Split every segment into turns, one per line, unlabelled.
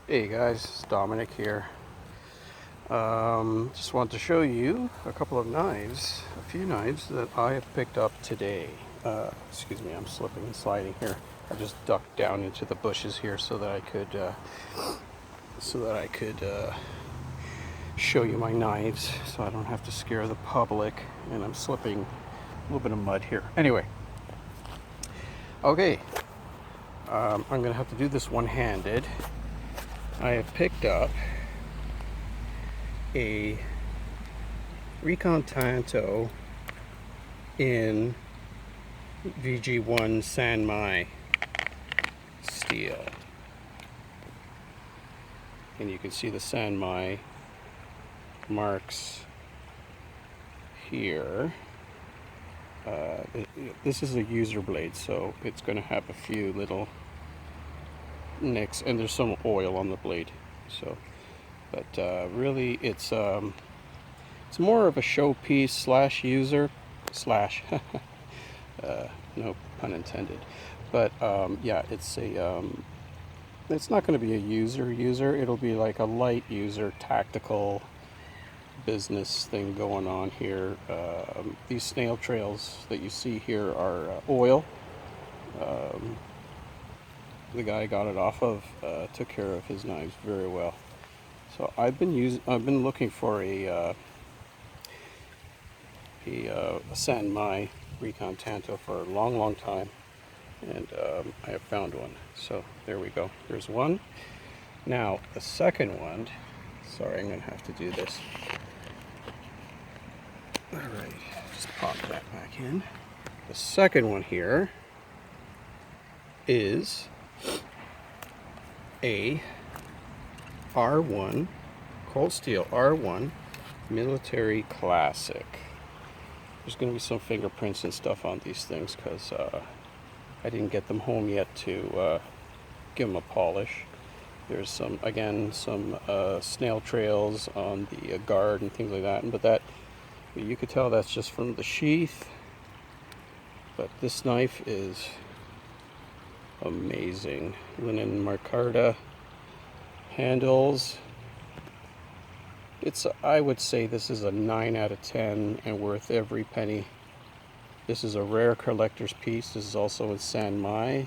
Hey guys, it's Dominic here. Just wanted to show you a couple of knives, a few knives that I have picked up today. Excuse me, I'm slipping and sliding here. I just ducked down into the bushes here so that I could show you my knives, so I don't have to scare the public. And I'm slipping a little bit of mud here. Anyway, okay, I'm gonna have to do this one-handed. I have picked up a Recon Tanto in VG1 San Mai steel, and you can see the San Mai marks here. This is a user blade, so it's going to have a few little nicks, and there's some oil on the blade. So, but really, it's more of a showpiece slash user slash no pun intended. But yeah, it's not going to be a user. It'll be like a light user, tactical business thing going on here. These snail trails that you see here are oil. The guy got it off of, took care of his knives very well. So I've been looking for a San Mai Recon Tanto for a long time, and I have found one. So there we go. There's one. Now the second one. Sorry, I'm gonna have to do this. All right, just pop that back in. The second one here is a R1 cold steel R1 military classic. There's going to be some fingerprints and stuff on these things because I didn't get them home yet to give them a polish. There's some snail trails on the guard and things like that, but you could tell that's just from the sheath. But this knife is amazing. Linen micarta handles. I would say this is a 9 out of 10 and worth every penny. This is a rare collector's piece. This is also in San Mai.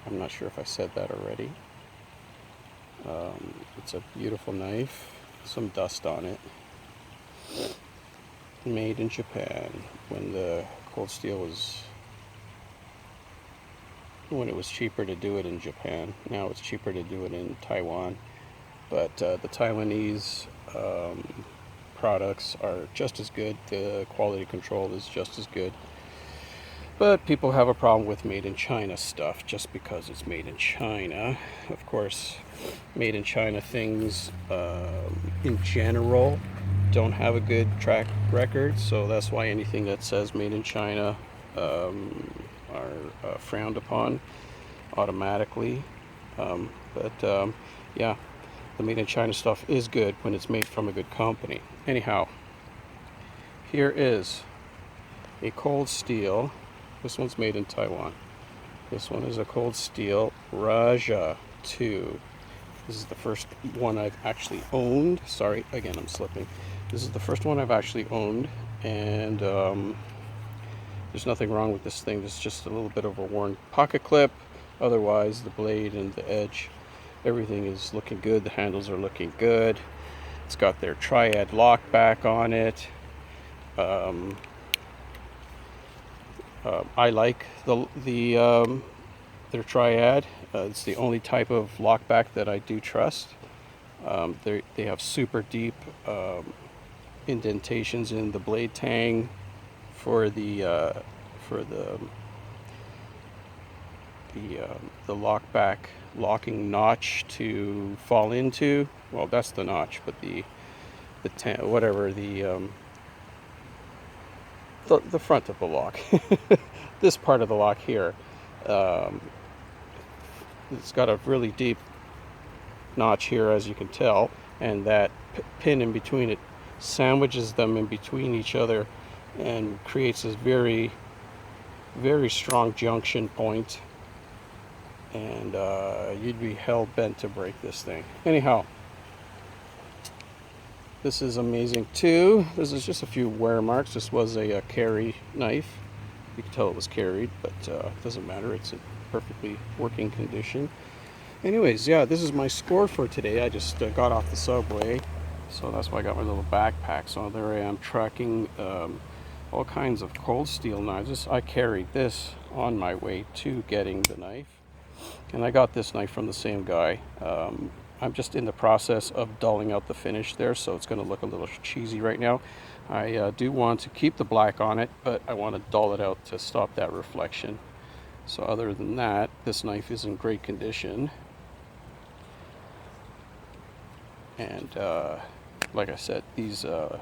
I'm not sure if I said that already. It's a beautiful knife. Some dust on it. Made in Japan when the cold steel was, when it was cheaper to do it in Japan. Now it's cheaper to do it in Taiwan. But the Taiwanese products are just as good. The quality control is just as good. But people have a problem with made in China stuff just because it's made in China. Of course, made in China things in general don't have a good track record, so that's why anything that says made in China are frowned upon automatically. Yeah, the made in China stuff is good when it's made from a good company. Anyhow, here is a cold steel. This one's made in Taiwan. This one is a cold steel Rajah 2. This is the first one I've actually owned. Sorry, again, I'm slipping. This is the first one I've actually owned, and there's nothing wrong with this thing. There's just a little bit of a worn pocket clip. Otherwise, the blade and the edge, everything is looking good. The handles are looking good. It's got their triad lock back on it. I like their triad. It's the only type of lockback that I do trust. They have super deep indentations in the blade tang for the locking notch to fall into. Well, that's the notch, but the front of the lock, this part of the lock here, it's got a really deep notch here, as you can tell, and that pin in between it sandwiches them in between each other and creates this very, very strong junction point and you'd be hell-bent to break this thing. Anyhow, this is amazing too. This is just a few wear marks. This was a carry knife. You can tell it was carried, but it doesn't matter. It's in perfectly working condition. Anyways, yeah, this is my score for today. I just got off the subway, so that's why I got my little backpack. So there I am tracking all kinds of cold steel knives. I carried this on my way to getting the knife, and I got this knife from the same guy. I'm just in the process of dulling out the finish there, so it's going to look a little cheesy right now. I do want to keep the black on it, but I want to dull it out to stop that reflection. So other than that, this knife is in great condition. And like I said, these are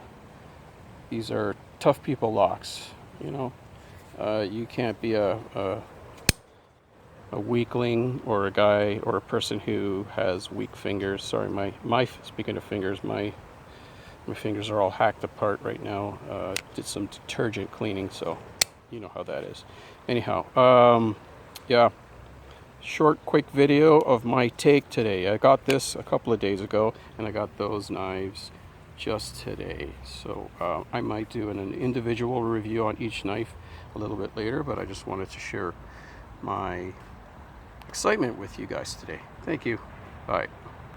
tough people locks. You know, you can't be a weakling or a guy or a person who has weak fingers. Sorry, speaking of fingers, my fingers are all hacked apart right now. Did some detergent cleaning, so you know how that is. Anyhow, yeah. Short, quick video of my take today. I got this a couple of days ago, and I got those knives just today. So I might do an individual review on each knife a little bit later, but I just wanted to share my excitement with you guys today. Thank you. Bye.